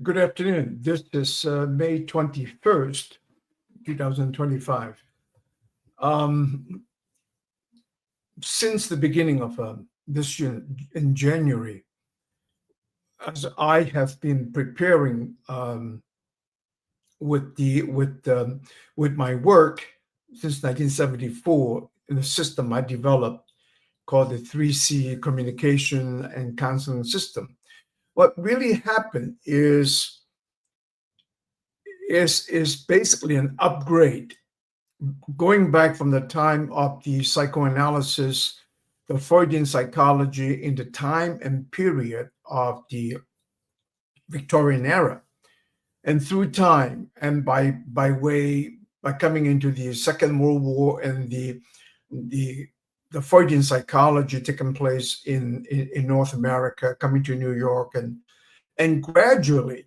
Good afternoon. This is May 21st, 2025. Um, since the beginning of this year in January, as I have been preparing with the with my work since 1974 in a system I developed called the 3C communication and counseling system. What really happened is basically an upgrade going back from the time of the psychoanalysis, the Freudian psychology in the time and period of the Victorian era, and through time, and by coming into the Second World War and the the Freudian psychology taking place in North America, coming to New York, and gradually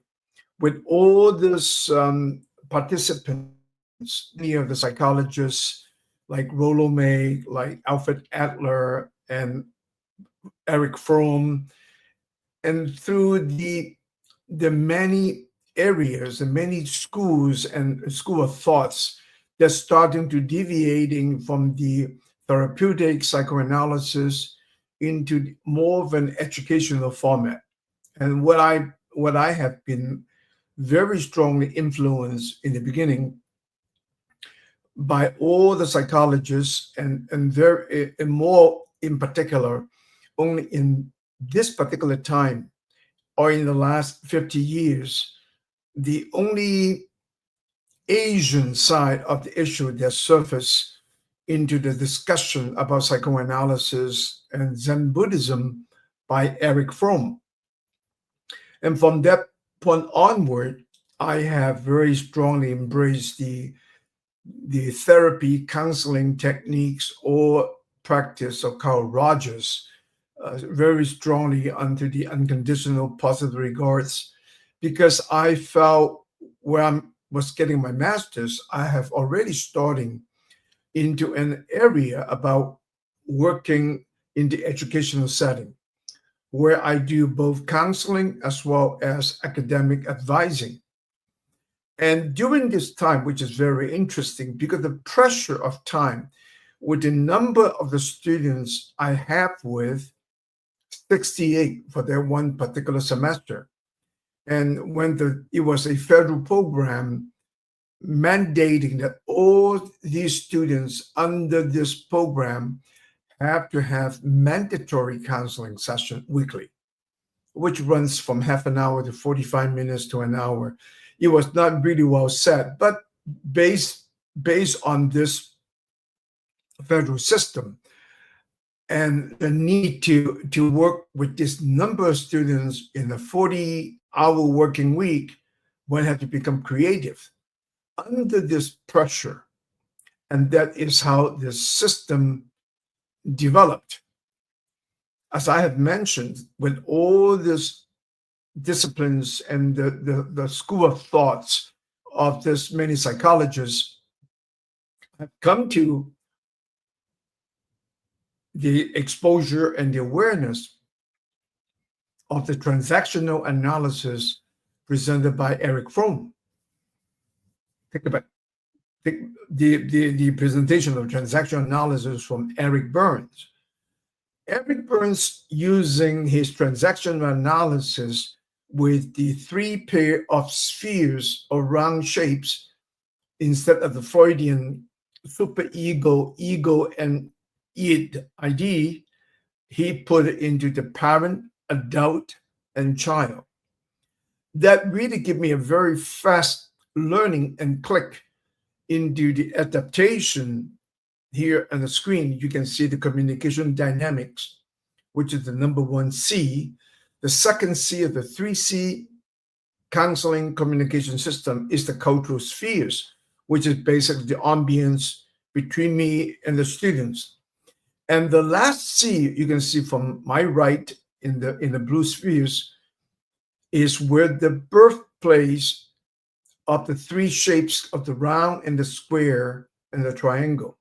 with all this participants, many of the psychologists like Rollo May, like Alfred Adler, and Eric Fromm, and through the many areas and many schools and school of thoughts that's starting to deviating from the therapeutic psychoanalysis into more of an educational format. And what I have been very strongly influenced in the beginning by all the psychologists and more in particular only in this particular time or in the last 50 years, the only Asian side of the issue that surfaced into the discussion about psychoanalysis and Zen Buddhism by Eric Fromm. And from that point onward, I have very strongly embraced the therapy counseling techniques or practice of Carl Rogers very strongly under the unconditional positive regards because I felt where I was getting my master's, I have already starting into an area about working in the educational setting where I do both counseling as well as academic advising. And during this time, which is very interesting because the pressure of time with the number of the students I have with 68 for their one particular semester. And when it was a federal program mandating that all these students under this program have to have mandatory counseling session weekly, which runs from half an hour to 45 minutes to an hour. It was not really well said, but based based on this federal system and the need to work with this number of students in a 40-hour working week, one had to become creative under this pressure. And that is how the system developed. As I have mentioned, with all these disciplines and the school of thoughts of this many psychologists have come to the exposure and the awareness of the transactional analysis presented by Eric Fromm. Think about the presentation of transactional analysis from Eric Burns. Eric Burns using his transactional analysis with the three pair of spheres or round shapes instead of the Freudian superego, ego, and id, he put it into the parent, adult, and child. That really gave me a very fast learning and click into the adaptation. Here on the screen, you can see the communication dynamics, which is the number one C. The second C of the 3C counseling communication system is the cultural spheres, which is basically the ambience between me and the students. And the last C you can see from my right in the blue spheres is where the birthplace of the three shapes of the round and the square and the triangle.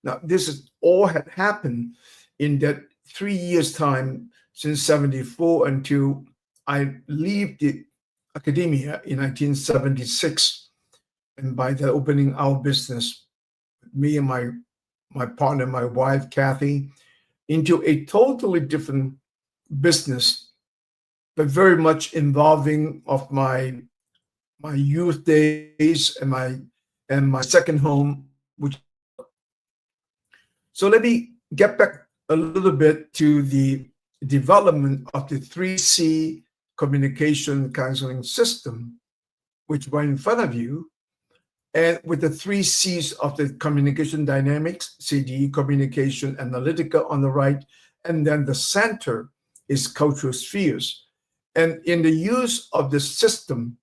Now, this is all had happened in that 3 years time since 74 until I leave academia in 1976, and by that opening our business, me and my partner, my wife Kathy, into a totally different business, but very much involving of my youth days and my second home, which. So let me get back a little bit to the development of the 3C communication counseling system, which right in front of you, and with the 3Cs of the communication dynamics, CD, communication analytica on the right, and then the center is cultural spheres. And in the use of the system,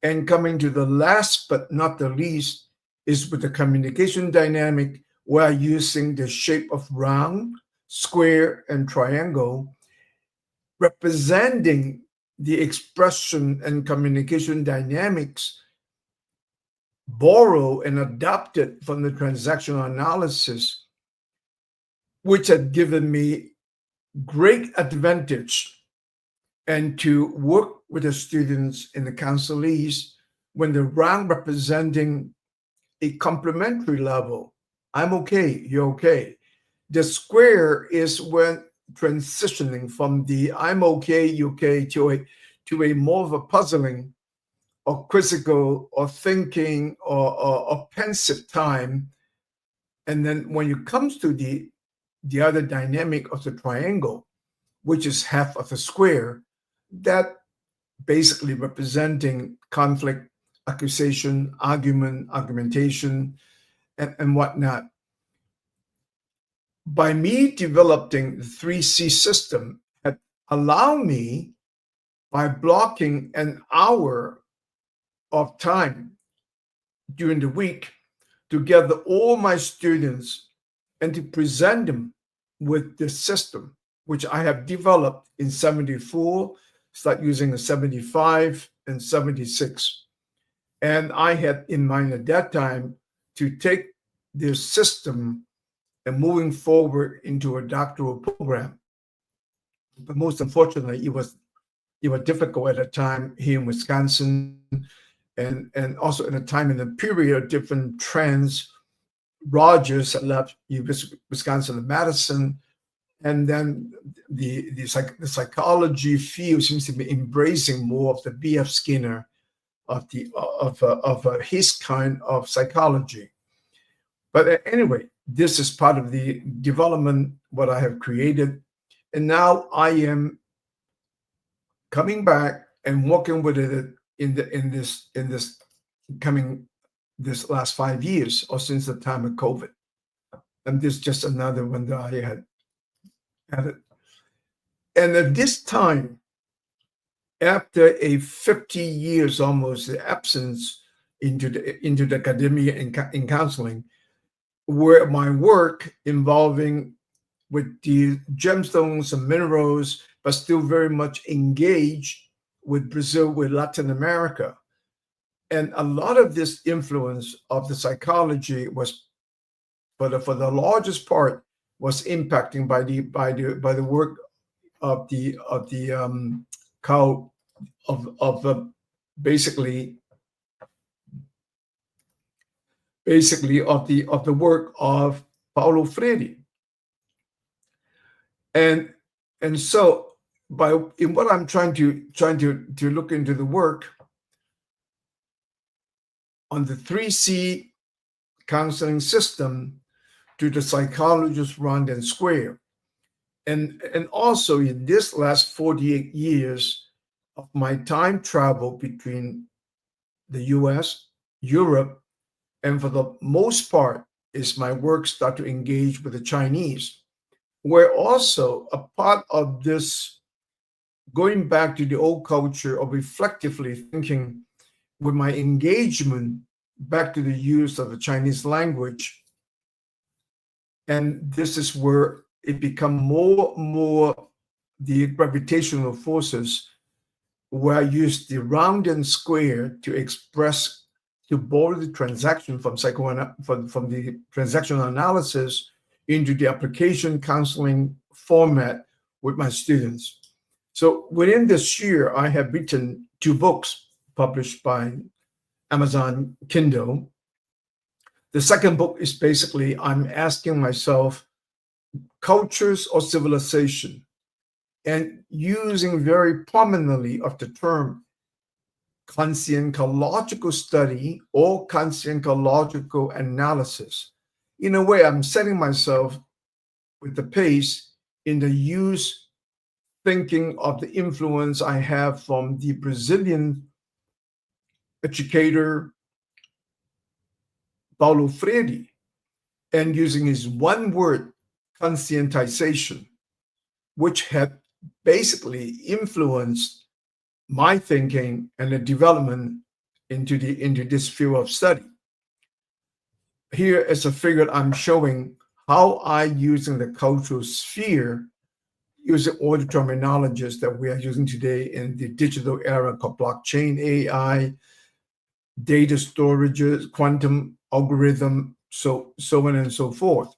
and coming to the last but not the least, is with the communication dynamic, we're using the shape of round, square, and triangle, representing the expression and communication dynamics borrowed and adopted from the transactional analysis, which had given me great advantage and to work with the students and the counselees when the round representing a complementary level. I'm okay, you're okay. The square is when transitioning from the I'm okay, you okay to a more of a puzzling or quizzical or thinking or pensive time. And then when it comes to the other dynamic of the triangle, which is half of the square, that basically representing conflict, accusation, argument, argumentation, and whatnot. By me developing the 3C system, had allowed me, by blocking an hour of time during the week, to gather all my students and to present them with this system, which I have developed in 74, start using the 75 and 76. And I had in mind at that time to take this system and moving forward into a doctoral program. But most unfortunately, it was difficult at a time here in Wisconsin, and also in a time in a period of different trends. Rogers had left Wisconsin and Madison, and then the psychology field seems to be embracing more of the B.F. Skinner of his kind of psychology. But anyway, this is part of the development what I have created, and now I am coming back and working with it in this last 5 years or since the time of COVID. And this is just another one that I had added. And at this time, after a 50 years almost absence into the academia in counseling, where my work involving with the gemstones and minerals, but still very much engaged with Brazil, with Latin America. And a lot of this influence of the psychology was, for the largest part, was impacting by the work of the basically of the work of Paulo Freire. And so in what I'm trying to look into the work on the 3C counseling system to the psychologist round and square. And also in this last 48 years of my time travel between the US, Europe, and for the most part is my work start to engage with the Chinese, where also a part of this going back to the old culture of reflectively thinking with my engagement back to the use of the Chinese language. And this is where it become more the gravitational forces, where I use the round and square to express, to borrow the transaction from the transactional analysis into the application counseling format with my students. So within this year, I have written 2 books published by Amazon Kindle. The second book is basically I'm asking myself cultures or civilization and using very prominently of the term conscientological study or conscientological analysis. In a way, I'm setting myself with the pace in the use thinking of the influence I have from the Brazilian educator Paulo Freire and using his one word, conscientization, which had basically influenced my thinking and the development into this field of study. Here is a figure I'm showing how I using the cultural sphere, using all the terminologies that we are using today in the digital era called blockchain, AI, data storages, quantum algorithm, so on and so forth.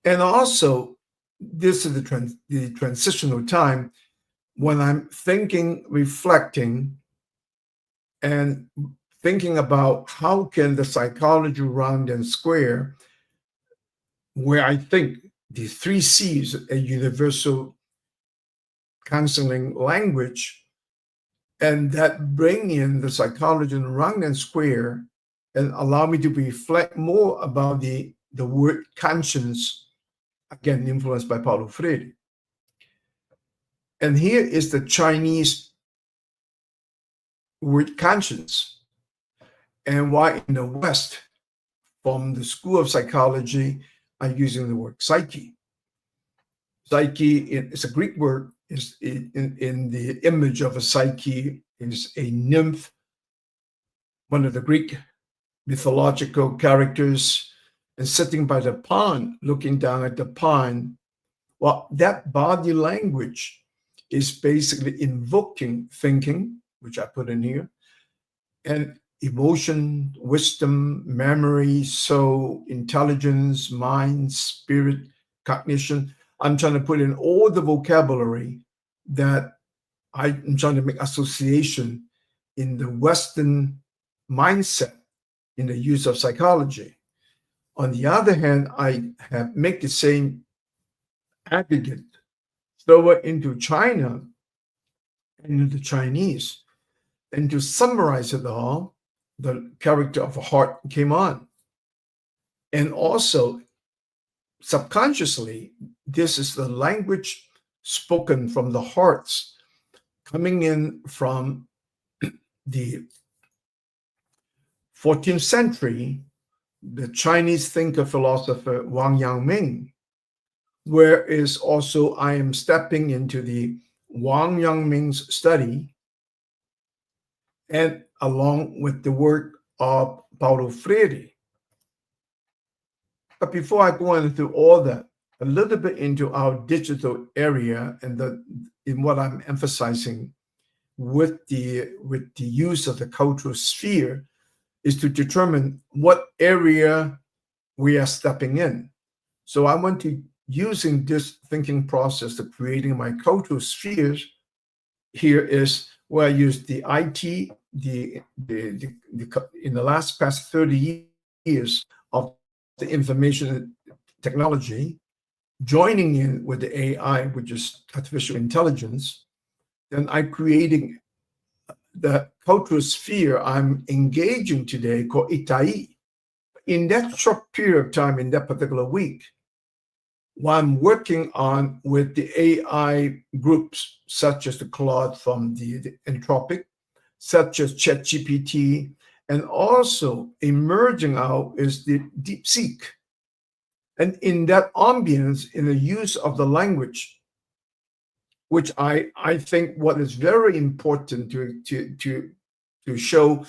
And also, this is the transitional time when I'm thinking, reflecting, and thinking about how can the psychology round and square, where I think the 3 C's, a universal counseling language, and that bring in the psychology and round and square and allow me to reflect more about the word conscience, again influenced by Paulo Freire. And here is the Chinese word conscience, and why in the West, from the School of Psychology, are using the word psyche. Psyche is a Greek word. Is in the image of a psyche is a nymph, one of the Greek mythological characters, and sitting by the pond, looking down at the pond. Well, that body language is basically invoking thinking, which I put in here, and emotion, wisdom, memory, soul, intelligence, mind, spirit, cognition. I'm trying to put in all the vocabulary that I'm trying to make association in the Western mindset in the use of psychology. On the other hand, I have make the same aggregate, throw it into China and into Chinese, and to summarize it all, the character of a heart came on. And also, subconsciously, this is the language spoken from the hearts, coming in from the 14th century, the Chinese thinker philosopher Wang Yangming, where is also I am stepping into the Wang Yangming's study, and along with the work of Paulo Freire. But before I go into all that, a little bit into our digital area and in what I'm emphasizing with the use of the cultural sphere is to determine what area we are stepping in. So I want to using this thinking process of creating my cultural spheres. Here is where I use the IT, in the past 30 years of the information technology, joining in with the AI, which is artificial intelligence, then I'm creating the cultural sphere I'm engaging today called Itai. In that short period of time, in that particular week, what I'm working on with the AI groups, such as the Claude from the Anthropic, such as ChatGPT, and also emerging out is the DeepSeek. And in that ambience, in the use of the language, which I think what is very important to show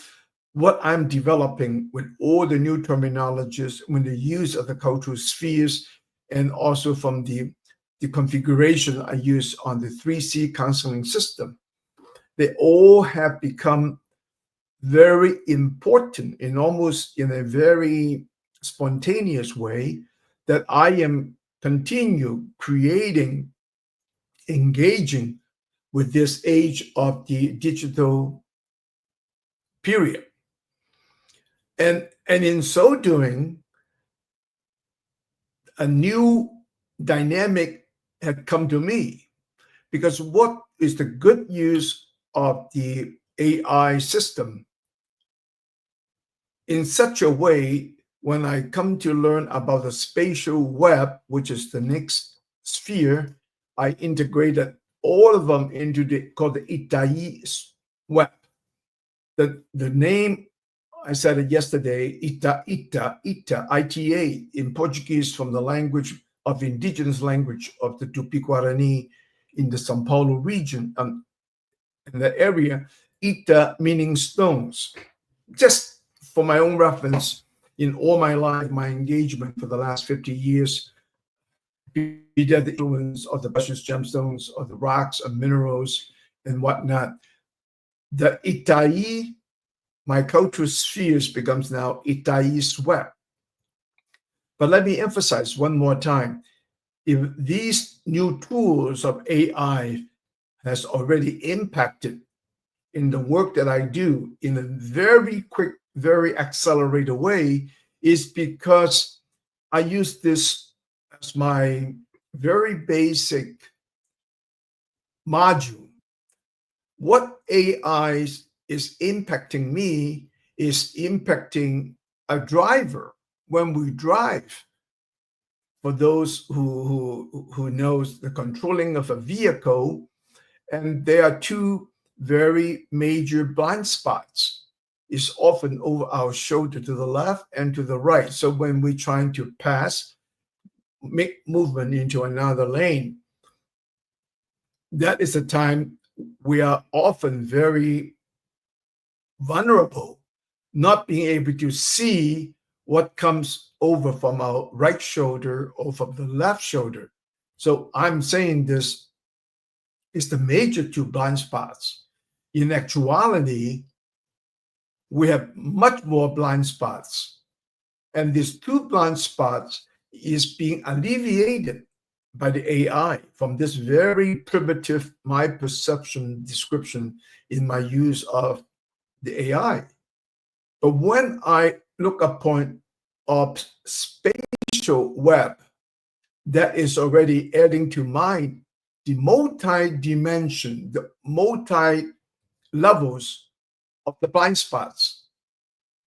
what I'm developing with all the new terminologies, with the use of the cultural spheres, and also from the configuration I use on the 3C counseling system. They all have become very important in almost in a very spontaneous way that I am continue creating engaging with this age of the digital period. And in so doing, a new dynamic had come to me, because what is the good use of the AI system in such a way? When I come to learn about the spatial web, which is the next sphere, I integrated all of them into called the Itai web. The name, I said it yesterday, Ita, ITA, in Portuguese, from the language of indigenous language of the Tupi-Guarani in the São Paulo region, in that area. Ita meaning stones. Just for my own reference, in all my life, my engagement for the last 50 years, be that the influence of the precious gemstones, of the rocks and minerals and whatnot, the Itai, my cultural spheres, becomes now Itai's web. But let me emphasize one more time, if these new tools of AI has already impacted in the work that I do in a very quick, very accelerated way, is because I use this as my very basic module. What AI is impacting me is impacting a driver when we drive. For those who knows the controlling of a vehicle, and there are two very major blind spots. Is often over our shoulder to the left and to the right. So when we're trying to pass, make movement into another lane, that is a time we are often very vulnerable, not being able to see what comes over from our right shoulder or from the left shoulder. So I'm saying this is the major two blind spots. In actuality, we have much more blind spots. And these two blind spots is being alleviated by the AI from this very primitive, my perception description in my use of the AI. But when I look upon a spatial web, that is already adding to mind the multi-dimension, the multi-levels of the blind spots.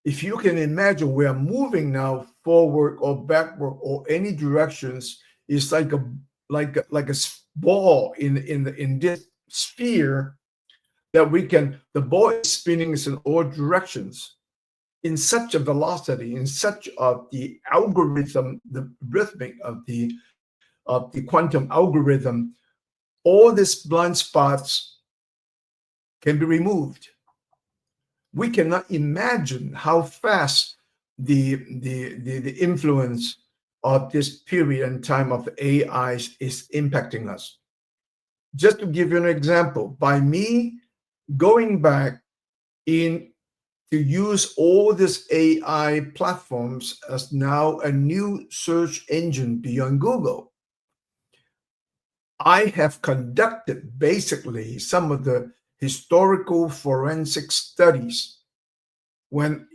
If you can imagine, we are moving now forward or backward or any directions. It's like a ball in this sphere that we can. The ball is spinning in all directions in such a velocity, in such of the algorithm, the rhythmic of the quantum algorithm. All these blind spots can be removed. We cannot imagine how fast the influence of this period and time of AI is impacting us. Just to give you an example, by me going back in to use all these AI platforms as now a new search engine beyond Google, I have conducted basically some of the historical forensic studies when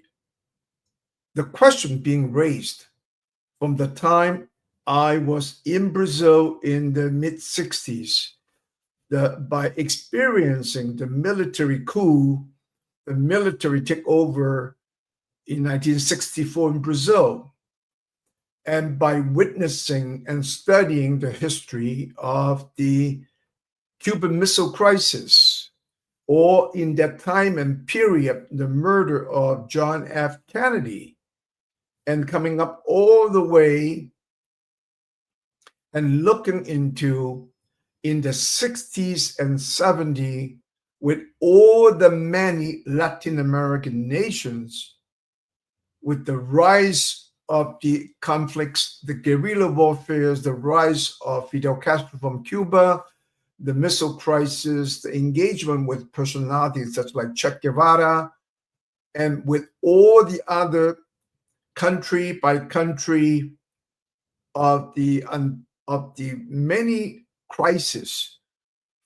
the question being raised from the time I was in Brazil in the mid-60s, by experiencing the military coup, the military takeover in 1964 in Brazil, and by witnessing and studying the history of the Cuban Missile Crisis, or in that time and period, the murder of John F. Kennedy, and coming up all the way and looking into in the 60s and 70s with all the many Latin American nations, with the rise of the conflicts, the guerrilla warfare, the rise of Fidel Castro from Cuba, the missile crisis, the engagement with personalities such like Che Guevara, and with all the other country by country of the many crises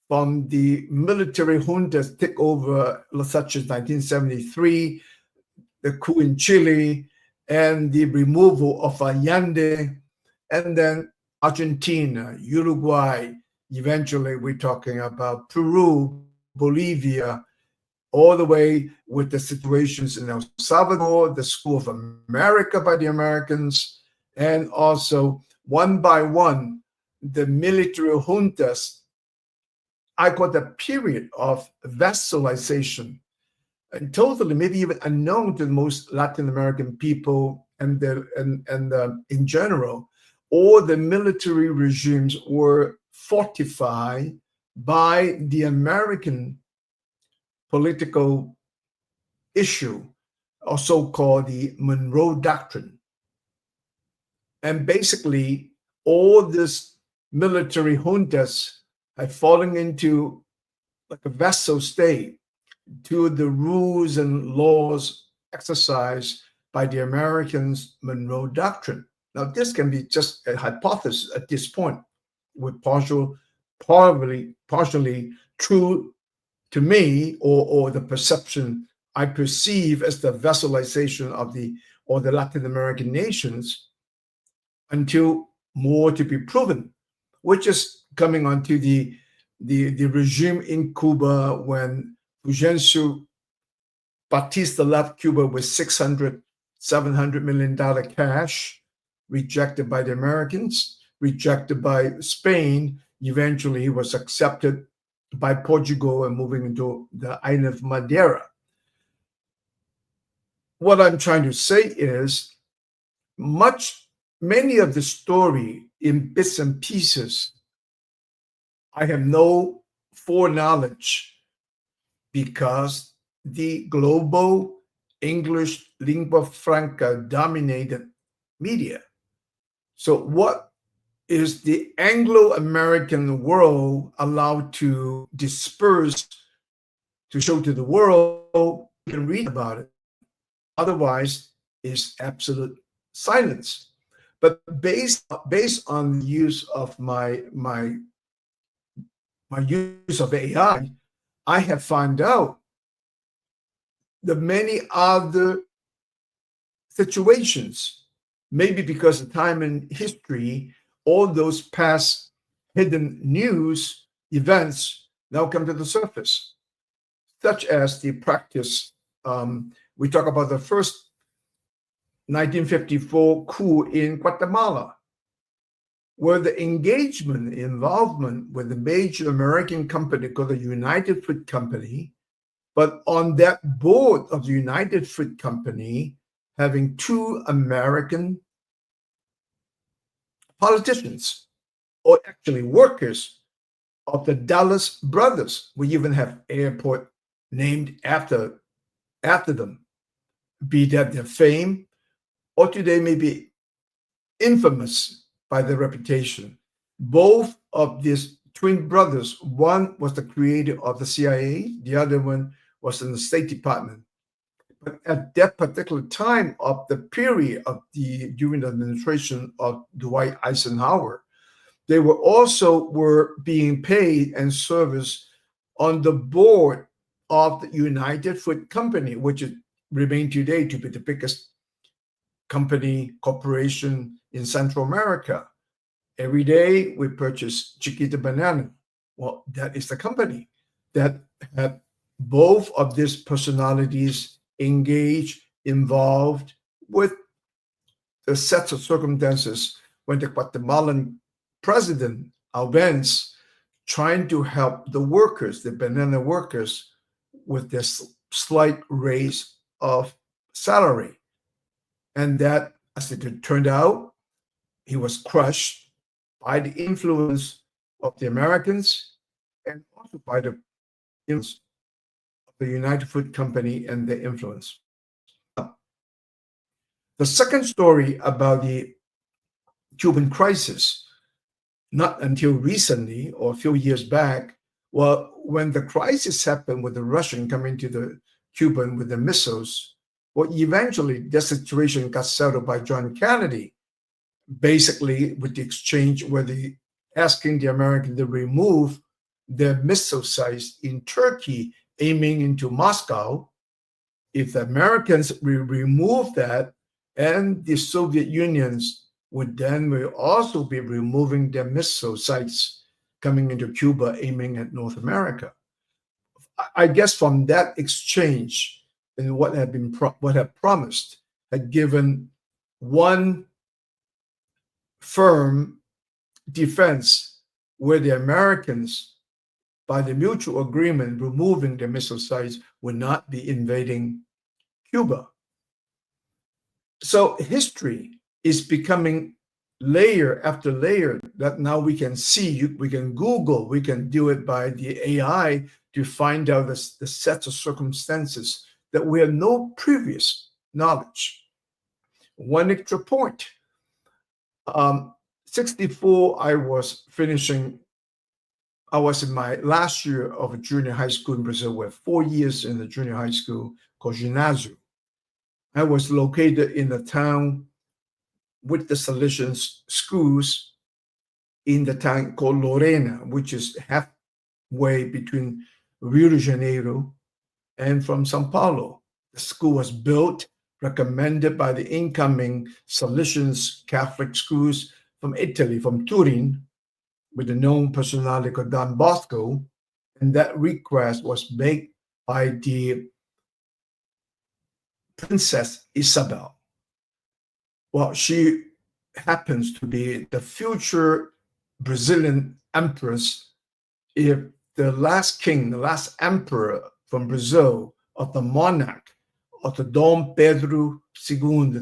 from the military juntas take over, such as 1973, the coup in Chile, and the removal of Allende, and then Argentina, Uruguay. Eventually, we're talking about Peru, Bolivia, all the way with the situations in El Salvador, the School of America by the Americans, and also one by one, the military juntas. I call the period of vassalization, and totally maybe even unknown to most Latin American people and in general. All the military regimes were fortified by the American political issue, also called the Monroe Doctrine. And basically, all this military juntas have fallen into like a vassal state to the rules and laws exercised by the Americans' Monroe Doctrine. Now, this can be just a hypothesis at this point, with partially true to me, or the perception I perceive as the vassalization of the Latin American nations, until more to be proven, which is coming onto the regime in Cuba when Fulgencio Batista left Cuba with $700 million cash, rejected by the Americans, rejected by Spain. Eventually, he was accepted by Portugal and moving into the island of Madeira. What I'm trying to say is many of the story in bits and pieces, I have no foreknowledge because the global English lingua franca dominated media. So what is the Anglo-American world allowed to disperse, to show to the world? You can read about it. Otherwise, it's absolute silence. But based on the use of my use of AI, I have found out the many other situations, maybe because of time in history, all those past hidden news events now come to the surface, such as the practice. We talk about the first 1954 coup in Guatemala, where the involvement with a major American company called the United Fruit Company, but on that board of the United Fruit Company, having two American politicians, or actually workers of the Dallas brothers. We even have airport named after them, be that their fame, or today maybe infamous by their reputation. Both of these twin brothers, one was the creator of the CIA, the other one was in the State Department. But at that particular time of the period during the administration of Dwight Eisenhower, they were being paid and serviced on the board of the United Fruit Company, which remains today to be the biggest corporation in Central America. Every day we purchase Chiquita banana. Well, that is the company that had both of these personalities engaged, involved with the sets of circumstances when the Guatemalan president, Albenz, trying to help the workers, the banana workers, with this slight raise of salary. And that, as it turned out, he was crushed by the influence of the Americans and also by the influence of the United Fruit Company and their influence. The second story about the Cuban crisis, not until recently or a few years back, well, when the crisis happened with the Russian coming to the Cuban with the missiles, well, eventually the situation got settled by John Kennedy, basically with the exchange where asking the American to remove their missile sites in Turkey aiming into Moscow. If the Americans will remove that, and the Soviet Unions will also be removing their missile sites coming into Cuba aiming at North America. I guess from that exchange and what had promised had given one firm defense where the Americans, by the mutual agreement, removing their missile sites, would not be invading Cuba. So history is becoming layer after layer that now we can see, we can Google, we can do it by the AI to find out the sets of circumstances that we have no previous knowledge. One extra point. 64, I was in my last year of junior high school in Brazil. We have 4 years in the junior high school called ginásio. I was located in a town with the Salesian schools in the town called Lorena, which is halfway between Rio de Janeiro and from Sao Paulo. The school was built, recommended by the incoming Salesian Catholic schools from Italy, from Turin, with the known personality called Don Bosco, and that request was made by the Princess Isabel. Well, she happens to be the future Brazilian empress. If the last king, the last emperor from Brazil, of the monarch, of the Dom Pedro II,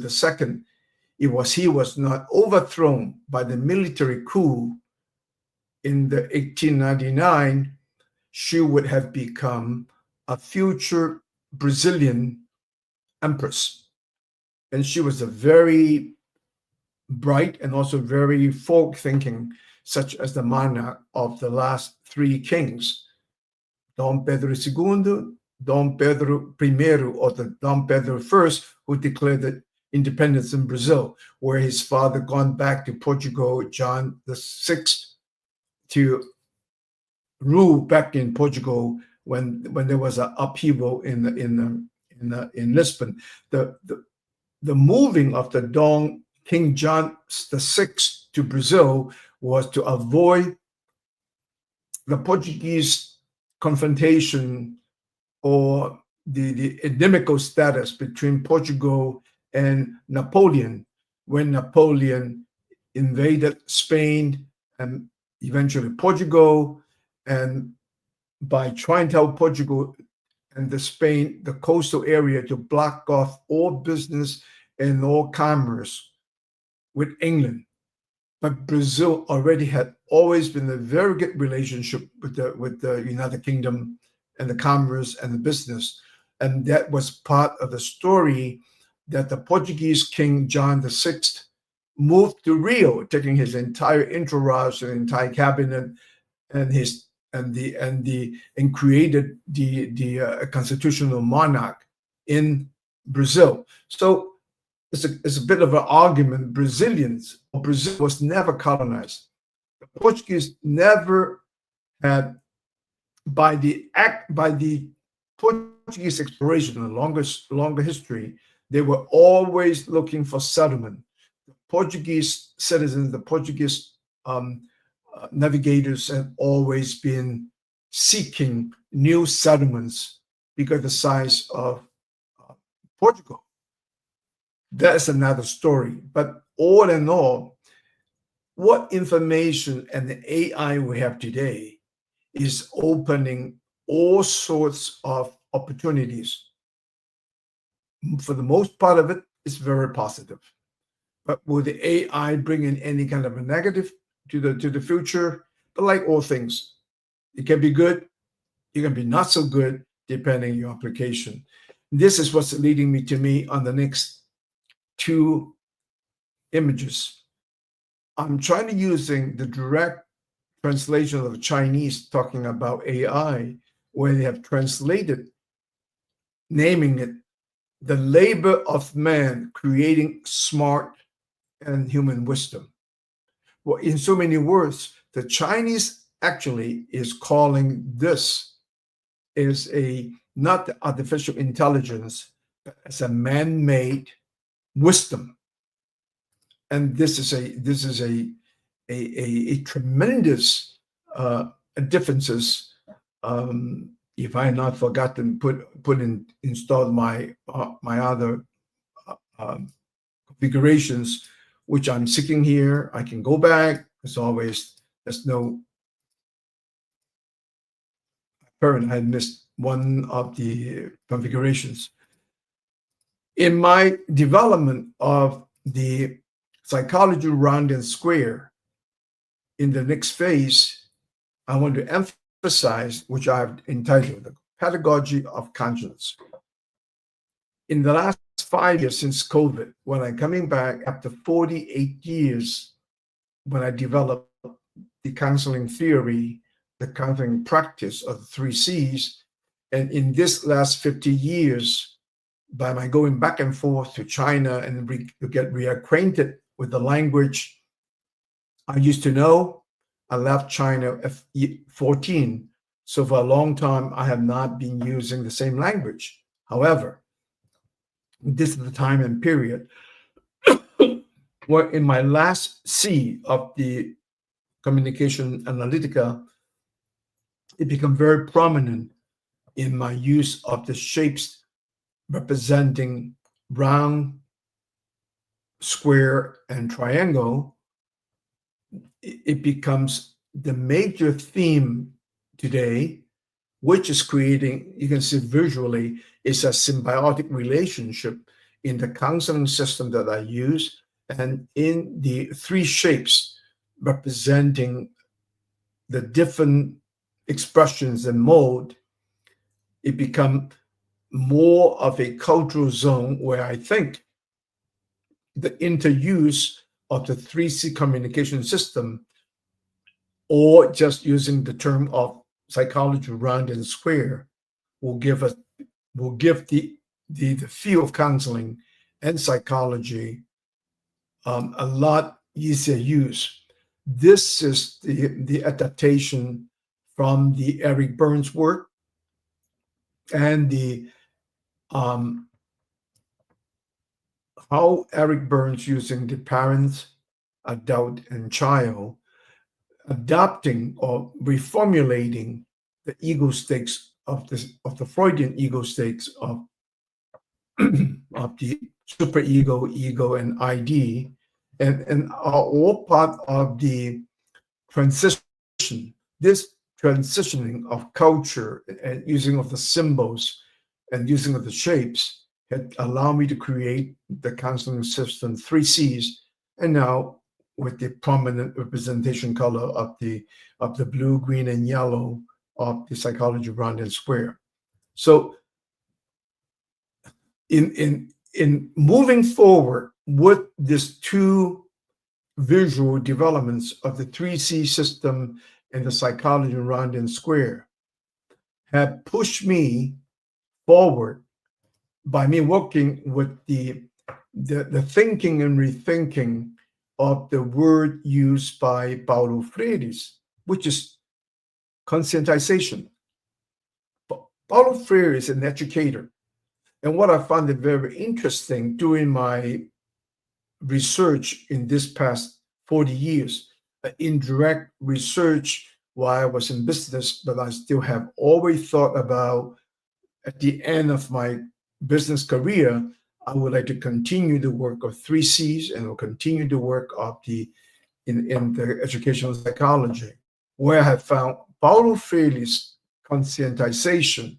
he was not overthrown by the military coup in the 1899, she would have become a future Brazilian empress. And she was a very bright and also very forward-thinking, such as the monarch of the last 3 kings, Dom Pedro II, Dom Pedro I, or the Dom Pedro I, who declared the independence in Brazil, where his father gone back to Portugal, John VI, to rule back in Portugal when there was an upheaval in Lisbon. The moving of the King John VI to Brazil was to avoid the Portuguese confrontation or the endemical status between Portugal and Napoleon, when Napoleon invaded Spain and eventually Portugal, and by trying to tell Portugal and the coastal area, to block off all business and all commerce with England. But Brazil already had always been a very good relationship with the United Kingdom and the commerce and the business. And that was part of the story that the Portuguese King John VI moved to Rio, taking his entire entourage and entire cabinet and created the constitutional monarch in Brazil. So it's a bit of an argument. Brazil was never colonized. The Portuguese never had, by the Portuguese exploration, the longer history, they were always looking for settlement. The Portuguese citizens, the Portuguese navigators have always been seeking new settlements because of the size of Portugal. That's another story. But all in all, what information and the AI we have today is opening all sorts of opportunities. For the most part of it, it's very positive. But will the AI bring in any kind of a negative to the future? But like all things, it can be good, it can be not so good, depending on your application. This is what's leading me to me on the next 2 images. I'm trying to using the direct translation of the Chinese talking about AI, where they have translated, naming it the labor of man creating smart and human wisdom. Well, in so many words, the Chinese actually is calling this is a not artificial intelligence, but as a man-made wisdom. And this is a tremendous differences. If I had not forgotten installed my other configurations, which I'm seeking here, I can go back. As always, there's no apparent. I had missed one of the configurations in my development of the psychology round and square. In the next phase, I want to emphasize, which I've entitled the Pedagogy of Conscience. In the last 5 years since COVID, when I'm coming back after 48 years, when I developed the counseling theory, the counseling practice of the 3Cs, and in this last 50 years, by my going back and forth to China and to get reacquainted with the language I used to know. I left China at 14. So for a long time, I have not been using the same language. However, this is the time and period where in my last C of the communication analytica, it became very prominent in my use of the shapes representing round, square, and triangle. It becomes the major theme today, which is creating, you can see visually, is a symbiotic relationship in the counseling system that I use and in the three shapes representing the different expressions and mode. It becomes more of a cultural zone where I think the interuse of the 3C communication system, or just using the term of psychology round and square, will give the field of counseling and psychology a lot easier use. This is the adaptation from the Eric Burns work and the how Eric Burns using the parents, adult, and child, adapting or reformulating the ego states of the Freudian ego states of of the superego, ego, and ID, and are all part of the transition. This transitioning of culture and using of the symbols and using of the shapes had allowed me to create the counseling system 3Cs, and now with the prominent representation color of the blue, green, and yellow of the psychology round and square. So in moving forward with these two visual developments of the 3C system and the psychology round and square have pushed me forward by me working with the thinking and rethinking of the word used by Paulo Freire, which is conscientization. Paulo Freire is an educator. And what I found it very interesting doing my research in this past 40 years, indirect research while I was in business, but I still have always thought about at the end of my business career, I would like to continue the work of 3Cs and will continue the work of in the educational psychology, where I have found Paulo Freire's conscientization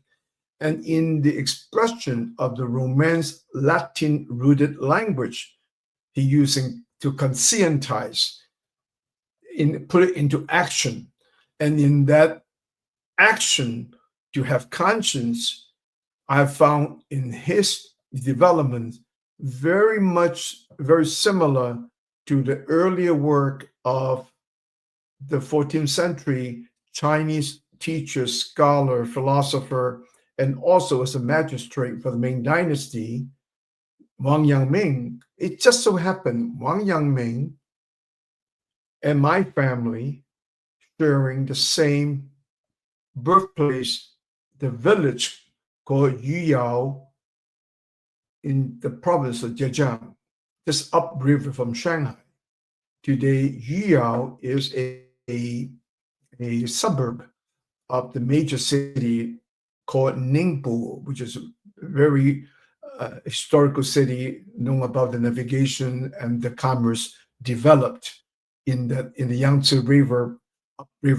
and in the expression of the Romance Latin-rooted language he using to conscientize, put it into action, and in that action to have conscience, I have found in his development very similar to the earlier work of the 14th century Chinese teacher, scholar, philosopher, and also as a magistrate for the Ming Dynasty, Wang Yangming. It just so happened Wang Yangming and my family sharing the same birthplace, the village called Yuyao in the province of Zhejiang, just upriver from Shanghai. Today, Yuyao is a suburb of the major city called Ningbo, which is a very historical city known about the navigation and the commerce developed in the Yangtze river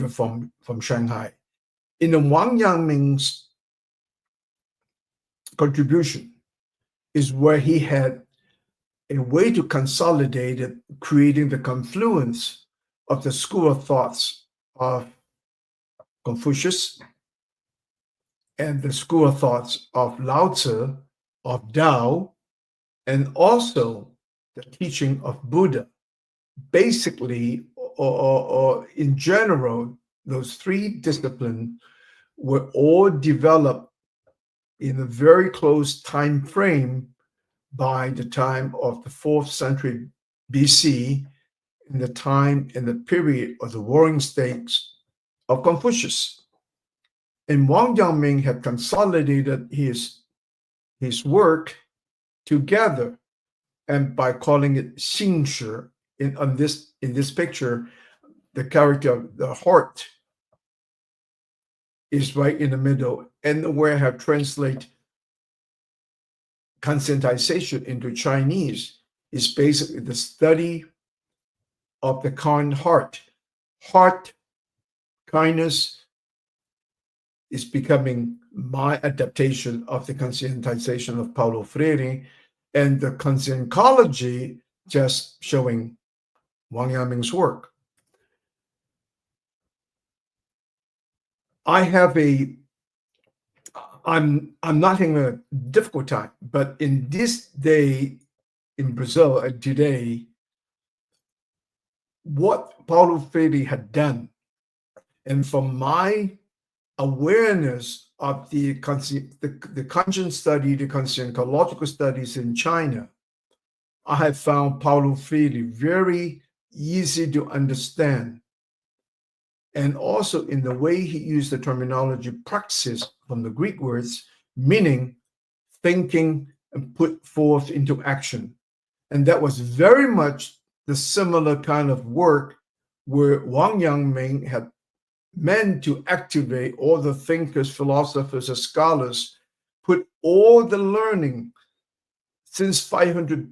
from Shanghai. In the Wang Yangming's contribution is where he had a way to consolidate it, creating the confluence of the school of thoughts of Confucius and the school of thoughts of Lao Tzu, of Tao, and also the teaching of Buddha. Basically, or in general, those three disciplines were all developed in a very close time frame by the time of the 4th century BC, in the period of the warring states of Confucius. And Wang Yangming had consolidated his work together, and by calling it Xingshi, in this picture, the character of the heart is right in the middle, and where I have translated conscientization into Chinese is basically the study of the kind heart. Heart, kindness is becoming my adaptation of the conscientization of Paulo Freire, and the consciencology just showing Wang Yangming's work. I'm not having a difficult time, but in this day in Brazil today, what Paulo Freire had done, and from my awareness of the conscience study, the consciencological studies in China, I have found Paulo Freire very easy to understand. And also in the way he used the terminology praxis from the Greek words, meaning thinking and put forth into action. And that was very much the similar kind of work where Wang Yangming had meant to activate all the thinkers, philosophers, and scholars, put all the learning since 500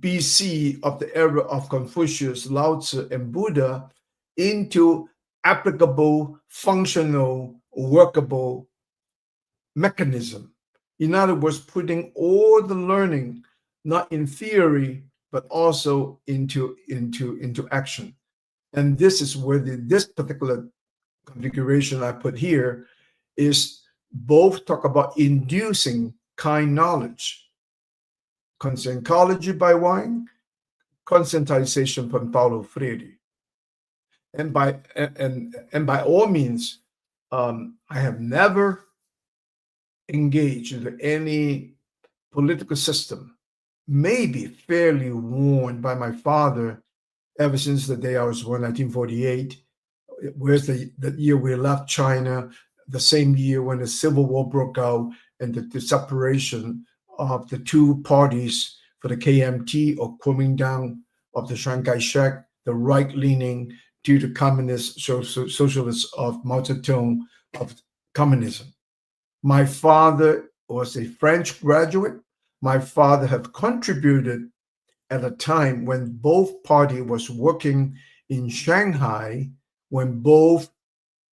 BC of the era of Confucius, Lao Tzu, and Buddha into applicable, functional, workable mechanism. In other words, putting all the learning, not in theory, but also into action. And this is where this particular configuration I put here is both talk about inducing kind knowledge, consciencology by Wang, conscientization from Paulo Freire. And by all means, I have never engaged in any political system, maybe fairly warned by my father ever since the day I was born, 1948. Where's the year we left China, the same year when the Civil War broke out and the separation of the two parties for the KMT or Kuomintang of the Chiang Kai-shek, the right-leaning due to communist socialists of Mao Zedong of communism. My father was a French graduate. My father had contributed at a time when both parties was working in Shanghai, when both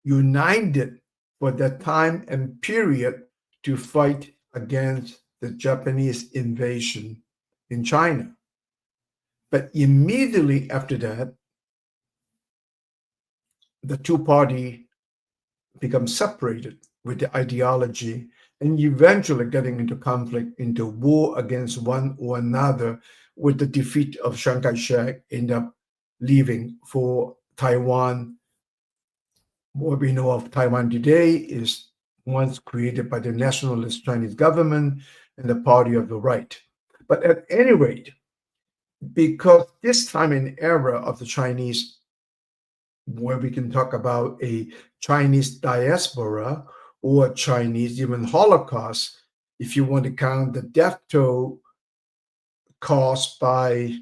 united for that time and period to fight against the Japanese invasion in China. But immediately after that, the two parties become separated with the ideology and eventually getting into conflict, into war against one or another, with the defeat of Chiang Kai-shek, end up leaving for Taiwan. What we know of Taiwan today is once created by the nationalist Chinese government and the party of the right. But at any rate, because this time and era of the Chinese where we can talk about a Chinese diaspora or a Chinese even Holocaust, if you want to count the death toll caused by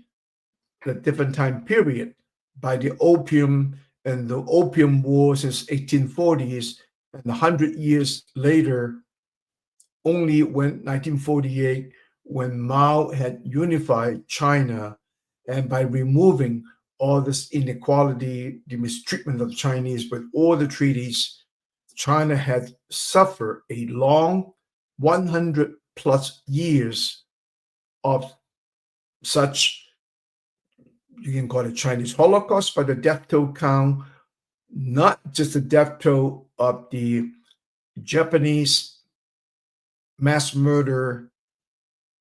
the different time period, by the opium and the opium war since 1840s, and 100 years later, only when 1948, when Mao had unified China, and by removing all this inequality, the mistreatment of Chinese with all the treaties, China had suffered a long 100 plus years of such, you can call it Chinese Holocaust, but the death toll count, not just the death toll of the Japanese mass murder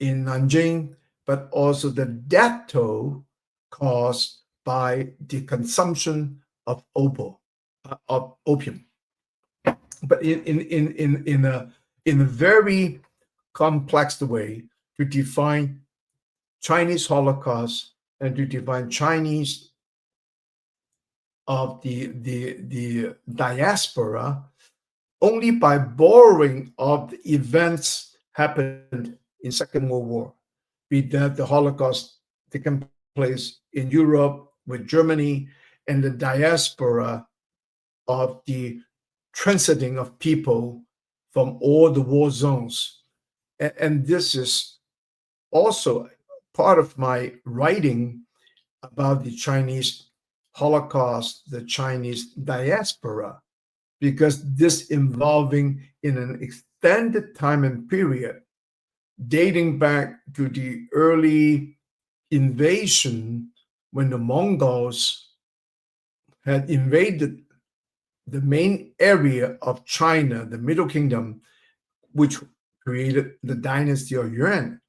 in Nanjing, but also the death toll caused by the consumption of opium. But in a very complex way to define Chinese Holocaust and to define Chinese of the diaspora only by borrowing of the events happened in Second World War, be that the Holocaust taking place in Europe with Germany and the diaspora of the transiting of people from all the war zones. And this is also part of my writing about the Chinese Holocaust, the Chinese diaspora, because this involving in an extended time and period dating back to the early invasion when the Mongols had invaded the main area of China, the Middle Kingdom, which created the dynasty of Yuan.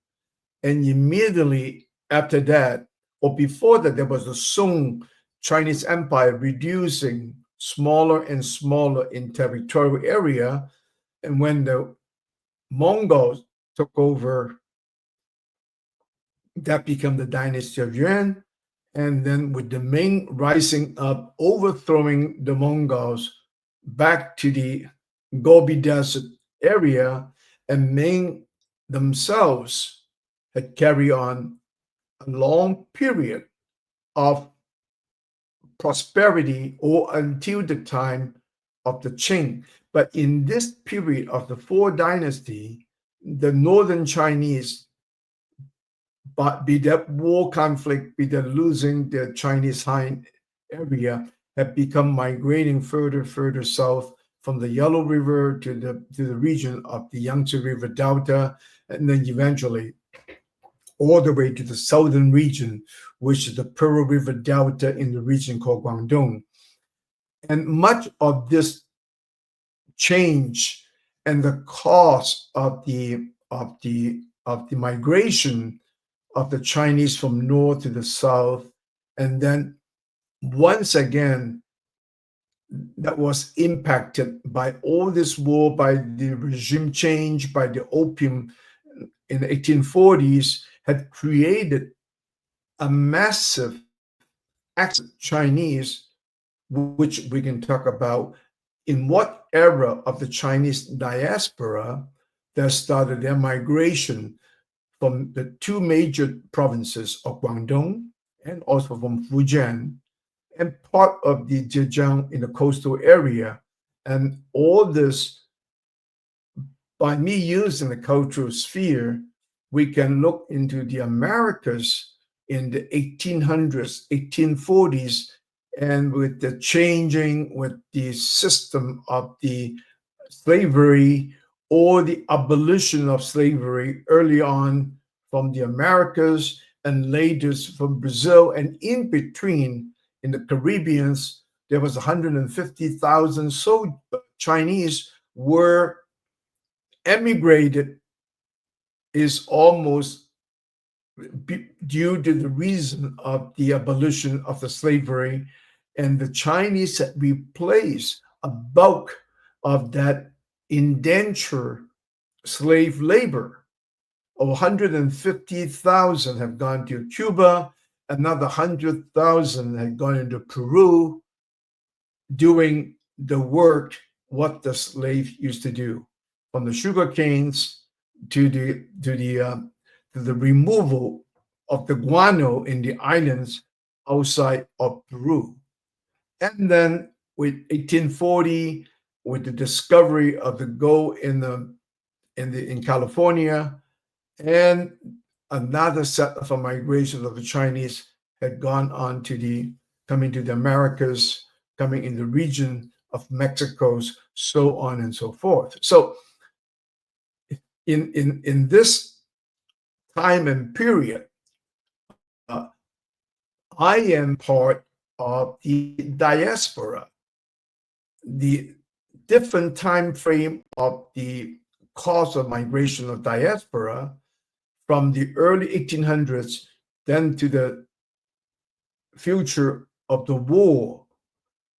And immediately after that, or before that, there was the Song Chinese Empire reducing smaller and smaller in territorial area. And when the Mongols took over, that became the dynasty of Yuan. And then with the Ming rising up, overthrowing the Mongols back to the Gobi Desert area, and Ming themselves had carried on a long period of prosperity or until the time of the Qing. But in this period of the Four Dynasty, the northern Chinese, but be that war conflict, be that losing the Chinese Han area, have become migrating further south from the Yellow River to the region of the Yangtze River Delta, and then eventually all the way to the southern region, which is the Pearl River Delta in the region called Guangdong. And much of this change and the cause of the migration of the Chinese from north to the south, and then once again that was impacted by all this war, by the regime change, by the opium in the 1840s, had created a massive Chinese, which we can talk about in what era of the Chinese diaspora that started their migration from the two major provinces of Guangdong and also from Fujian and part of the Zhejiang in the coastal area. And all this, by me using the cultural sphere, we can look into the Americas in the 1800s, 1840s, and with the changing with the system of the slavery or the abolition of slavery early on from the Americas and later from Brazil, and in between in the Caribbeans, there was 150,000 Chinese were emigrated, is almost due to the reason of the abolition of the slavery, and the Chinese had replaced a bulk of that indenture slave labor. 150,000 have gone to Cuba, another 100,000 had gone into Peru, doing the work what the slave used to do, from the sugar canes to the removal of the guano in the islands outside of Peru. And then with 1840, with the discovery of the gold in California, and another set of a migration of the Chinese had gone on to coming to the Americas, coming in the region of Mexico's, so on and so forth. So in this time and period, uh, I am part of the diaspora. The different time frame of the cause of migration of diaspora from the early 1800s then to the future of the war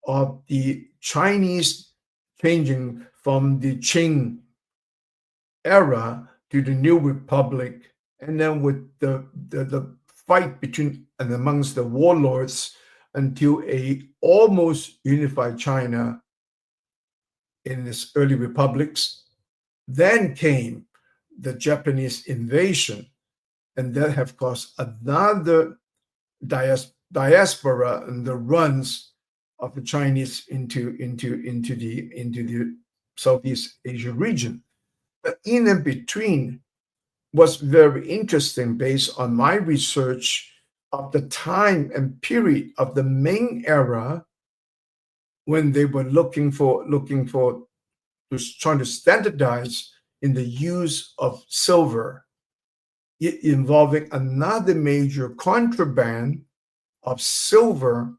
of the Chinese changing from the Qing era to the New Republic, and then with the fight between and amongst the warlords until a almost unified China in its early republics. Then came the Japanese invasion, and that have caused another diaspora and the runs of the Chinese into the Southeast Asia region. But in and between was very interesting based on my research of the time and period of the Ming era, when they were trying to standardize in the use of silver, involving another major contraband of silver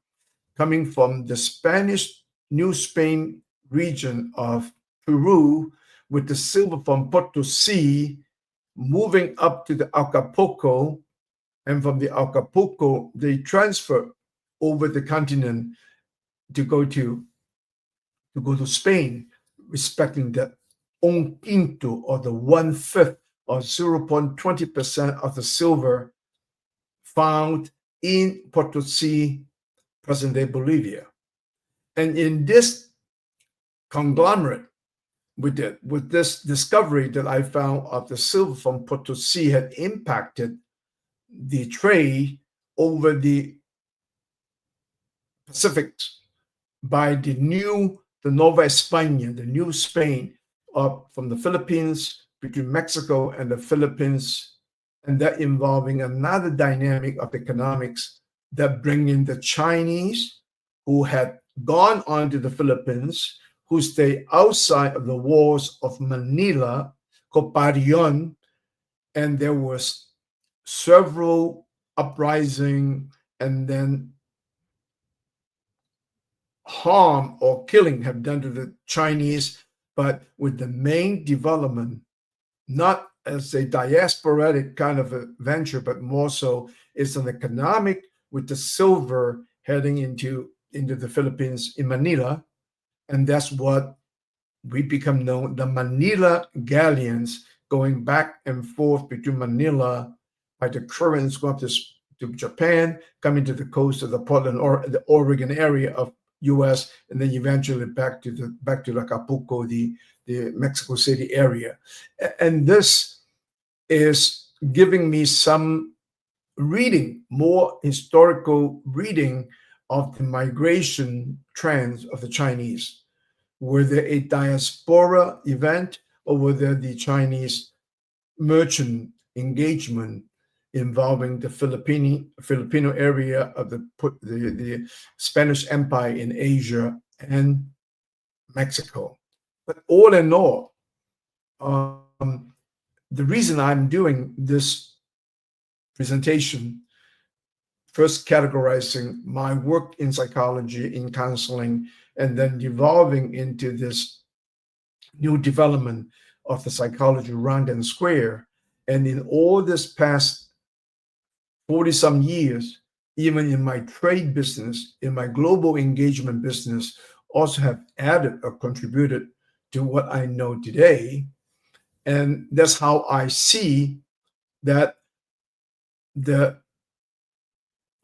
coming from the Spanish New Spain region of Peru, with the silver from Potosi moving up to the Acapulco, and from the Acapulco they transfer over the continent to go to Spain, respecting the un quinto, or the 1/5 or 0.20% of the silver found in Potosi, present-day Bolivia. And in this conglomerate, with this discovery that I found of the silver from Potosi had impacted the trade over the Pacific by the Nova España, the new Spain, from the Philippines, between Mexico and the Philippines, and that involving another dynamic of economics that bring in the Chinese who had gone on to the Philippines, who stay outside of the walls of Manila, Coparion, and there was several uprising and then harm or killing have done to the Chinese, but with the main development, not as a diasporatic kind of a venture, but more so it's an economic, with the silver heading into the Philippines in Manila. And that's what we become known, the Manila galleons, going back and forth between Manila by the currents going up to Japan, coming to the coast of the Portland or the Oregon area of U.S., and then eventually back to Acapulco, the Mexico City area. And this is giving me some reading, more historical reading of the migration trends of the Chinese. Were there a diaspora event, or were there the Chinese merchant engagement involving the Filipino area of the Spanish Empire in Asia and Mexico? But all in all, the reason I'm doing this presentation, first categorizing my work in psychology, in counseling, and then devolving into this new development of the psychology round and square. And in all this past 40-some years, even in my trade business, in my global engagement business, also have added or contributed to what I know today. And that's how I see that the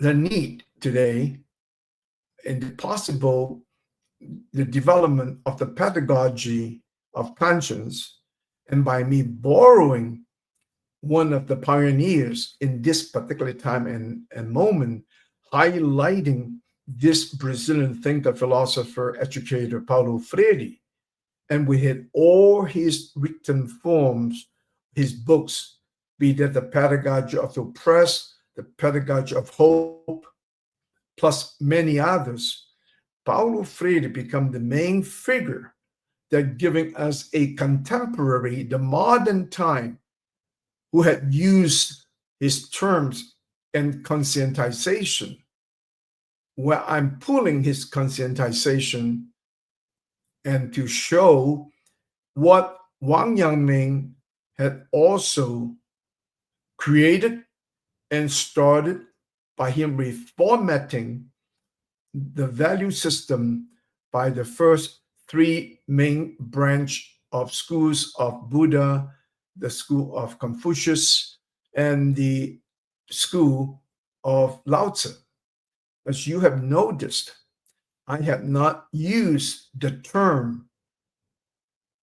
need today and the possible the development of the pedagogy of conscience, and by me borrowing one of the pioneers in this particular time and moment, highlighting this Brazilian thinker, philosopher, educator, Paulo Freire. And we had all his written forms, his books, be that the Pedagogy of the Oppressed, the Pedagogy of Hope, plus many others. Paulo Freire became the main figure that giving us a contemporary, the modern time, who had used his terms and conscientization, where I'm pulling his conscientization and to show what Wang Yangming had also created and started by him reformatting the value system by the first three main branch of schools of Buddha, the school of Confucius, and the school of Lao Tzu. As you have noticed, I have not used the term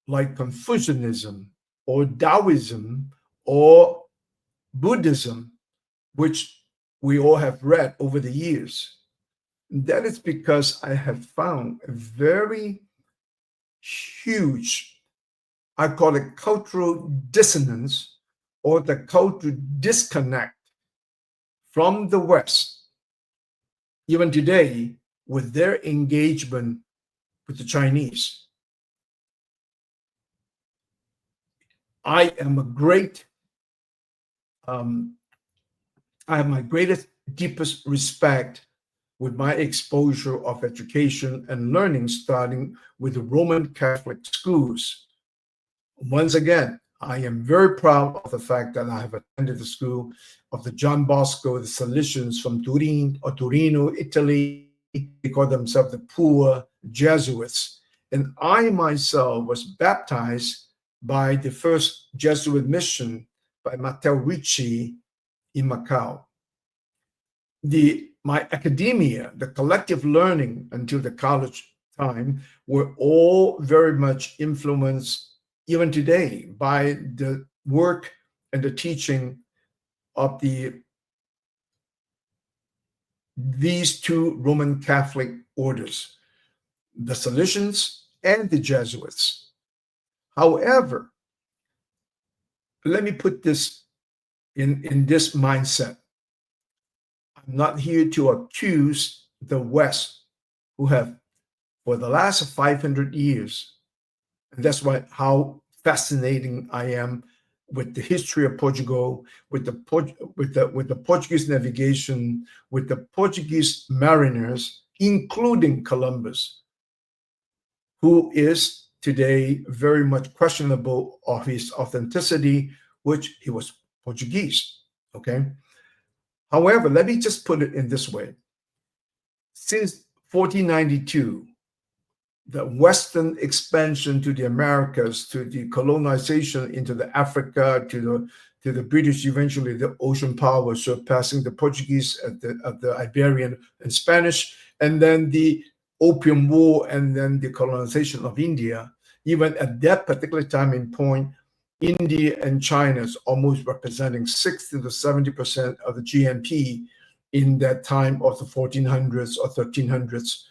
like Confucianism or Taoism or Buddhism, which we all have read over the years. That is because I have found a very huge, I call it cultural dissonance or the cultural disconnect from the West, even today, with their engagement with the Chinese. I am a great, I have my greatest, deepest respect with my exposure of education and learning, starting with the Roman Catholic schools. Once again, I am very proud of the fact that I have attended the school of the John Bosco, the Salesians from Turin or Torino, Italy. They call themselves the poor Jesuits. And I myself was baptized by the first Jesuit mission by Matteo Ricci in Macau. My academia, the collective learning until the college time, were all very much influenced, even today, by the work and the teaching of these two Roman Catholic orders, the Salesians and the Jesuits. However, let me put this in this mindset. I'm not here to accuse the West, who have, for the last 500 years, and that's how fascinating I am with the history of Portugal, with the Portuguese navigation, with the Portuguese mariners, including Columbus, who is today very much questionable of his authenticity, which he was Portuguese. Okay. However, let me just put it in this way. Since 1492, the Western expansion to the Americas, to the colonization into the Africa, to the British, eventually the ocean power surpassing the Portuguese at the Iberian and Spanish, and then the Opium War, and then the colonization of India. Even at that particular time in point, India and China is almost representing 60 to 70% of the GNP in that time of the 1400s or 1300s.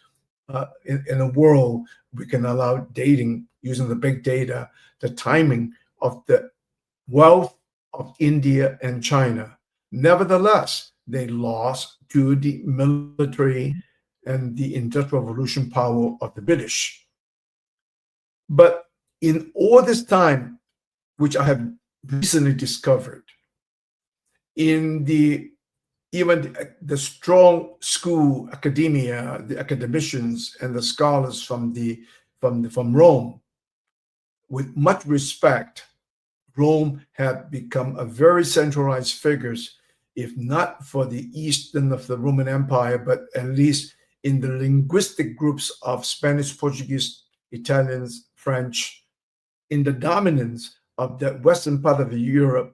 In a world, we can allow dating using the big data, the timing of the wealth of India and China. Nevertheless, they lost to the military and the industrial revolution power of the British. But in all this time, which I have recently discovered, in even the strong school academia, the academicians and the scholars from Rome, with much respect, Rome had become a very centralized figure, if not for the eastern of the Roman Empire, but at least in the linguistic groups of Spanish, Portuguese, Italians, French, in the dominance of the western part of Europe,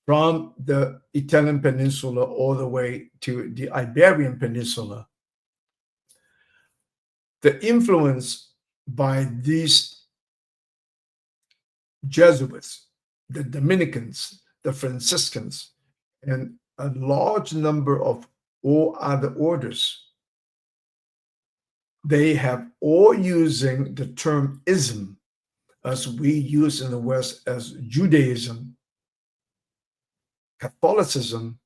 from the Italian peninsula all the way to the Iberian Peninsula. The influence by these Jesuits, the Dominicans, the Franciscans, and a large number of all other orders, they have all using the term ism, as we use in the West as Judaism, Catholicism,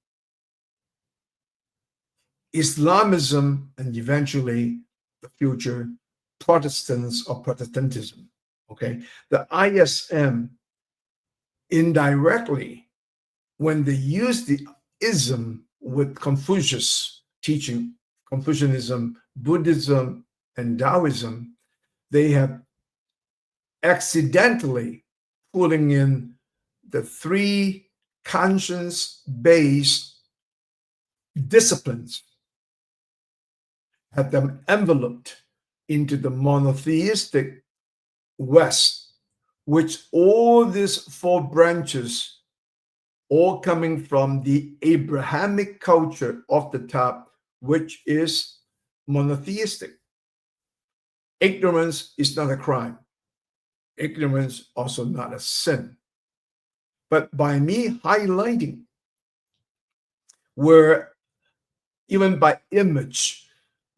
Islamism, and eventually the future Protestants or Protestantism. Okay, the ISM indirectly, when they use the ism with Confucius teaching, Confucianism, Buddhism, and Taoism, they have accidentally pulling in the three conscience-based disciplines, have them enveloped into the monotheistic West, which all these four branches, all coming from the Abrahamic culture of the top, which is monotheistic. Ignorance is not a crime. Ignorance also not a sin. But by me highlighting where even by image,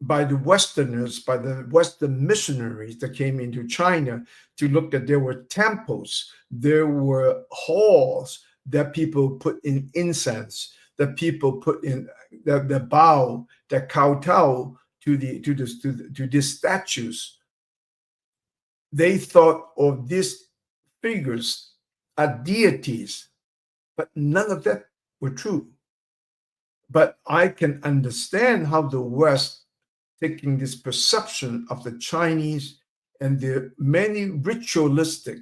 by the Westerners, by the Western missionaries that came into China to look at, there were temples, there were halls that people put in incense, that people put in the bow, the kowtow to these statues. They thought of these figures as deities, but none of that were true. But I can understand how the West, taking this perception of the Chinese and the many ritualistic,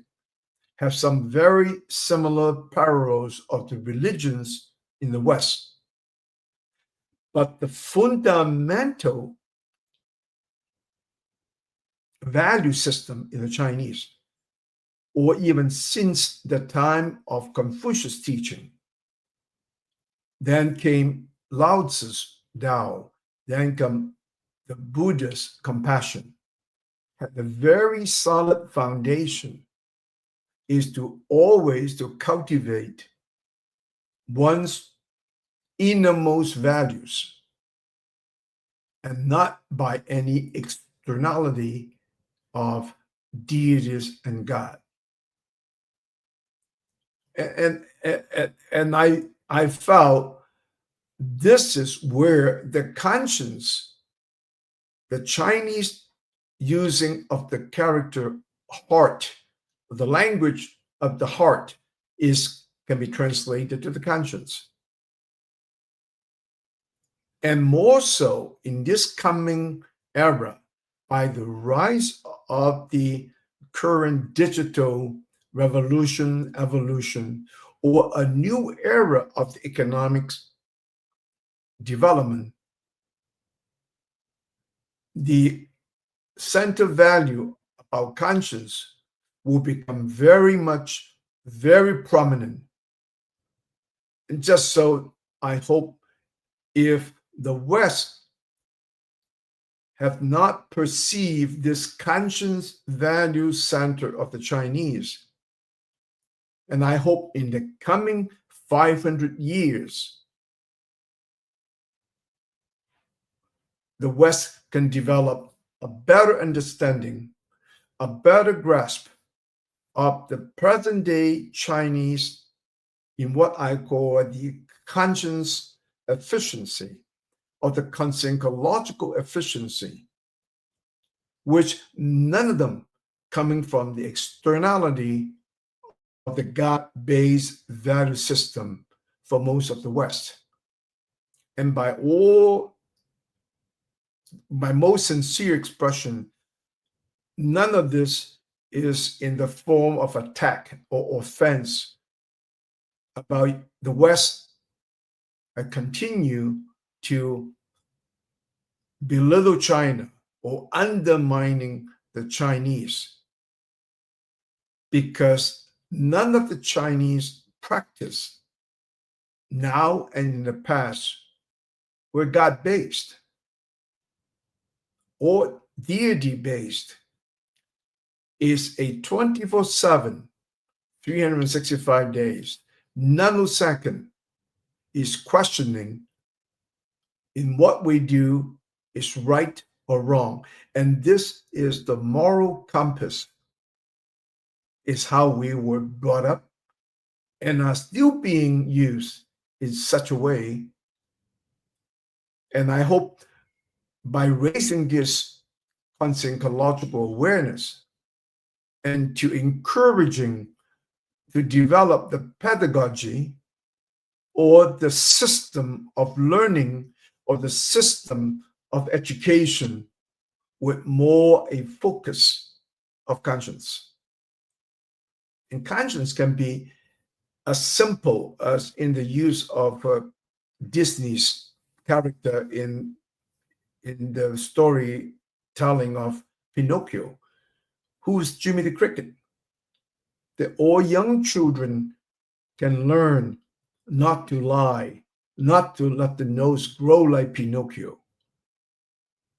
have some very similar parallels of the religions in the West. But the fundamental value system in the Chinese, or even since the time of Confucius teaching, then came Lao Tzu's Tao, then came the Buddha's compassion, had the very solid foundation is to always to cultivate one's innermost values and not by any externality of deities and God. And I felt this is where the conscience, the Chinese using of the character heart, the language of the heart can be translated to the conscience. And more so in this coming era, by the rise of the current digital revolution, evolution, or a new era of the economics development, the center value of our conscience will become very prominent. And just so I hope, if the West have not perceived this conscience value center of the Chinese, and I hope in the coming 500 years, the West can develop a better understanding, a better grasp of the present day Chinese in what I call the conscience efficiency, or the conscientological efficiency, which none of them coming from the externality of the God-based value system for most of the West. And by my most sincere expression, none of this is in the form of attack or offense about the West continue to belittle China or undermining the Chinese, because none of the Chinese practice now and in the past were God-based, or Deity-based is a 24/7, 365 days, nanosecond is questioning in what we do is right or wrong. And this is the moral compass, is how we were brought up and are still being used in such a way. And I hope by raising this conscientiological awareness and to encouraging to develop the pedagogy or the system of learning or the system of education with more a focus of conscience. And conscience can be as simple as in the use of Disney's character in the storytelling of Pinocchio, who's Jimmy the Cricket. That all young children can learn not to lie, not to let the nose grow like Pinocchio.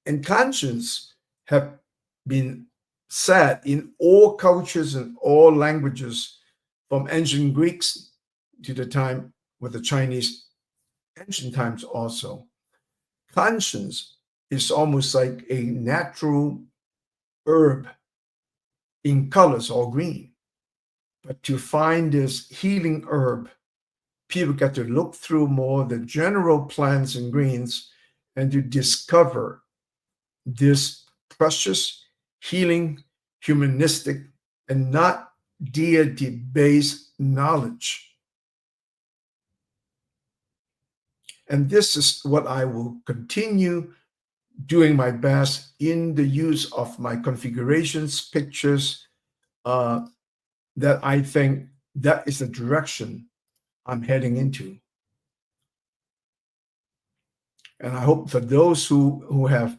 And conscience have been said in all cultures and all languages, from ancient Greeks to the time with the Chinese, ancient times also. Conscience is almost like a natural herb in colors all green. But to find this healing herb, people get to look through more the general plants and greens and to discover this precious, healing, humanistic, and not deity-based knowledge. And this is what I will continue doing my best in the use of my configurations, pictures, that I think that is the direction I'm heading into. And I hope for those who have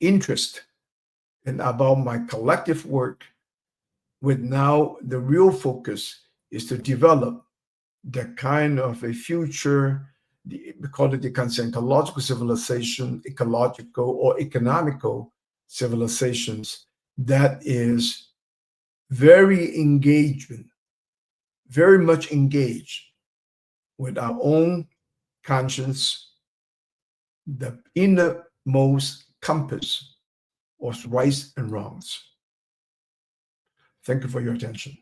interest in about my collective work, with now the real focus is to develop the kind of a future, we call it the conscientiological civilization, ecological or economical civilizations, that is very much engaged with our own conscience, the innermost compass of rights and wrongs. Thank you for your attention.